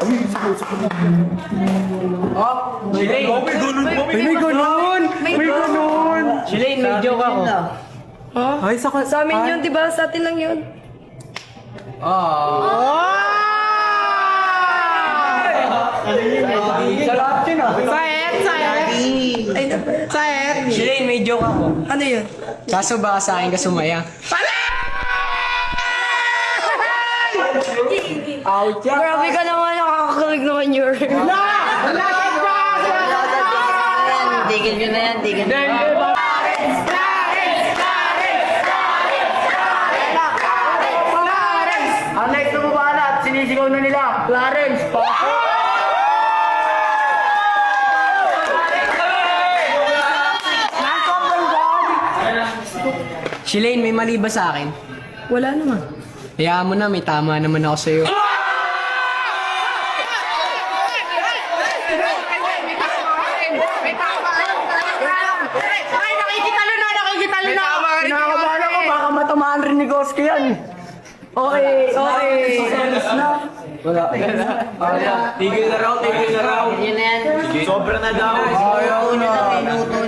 May ganun! May ganun! Shilane, may joke ako. Ay, Sa amin yun, di ba? Sa atin lang yun. Sa lahat yun ah. Shilane, may joke ako. Ano yun? Kaso baka sa akin ka sumaya. Grabe ka naman, nakakakilig naman yun. Tigil nyo na yan, tigil nyo na yan. Ang next na bubala at sinisigaw na nila, Clarence! Shilane, may mali ba sa akin? Wala naman. Hayaan mo na, may tama naman ako sa'yo. Nakakabahan ako, baka matamaan rin ni Goski yan. Okay. Wala. Tigil na raw. Tigil nyo na yan. Sobra na daw. Ayaw na, minuto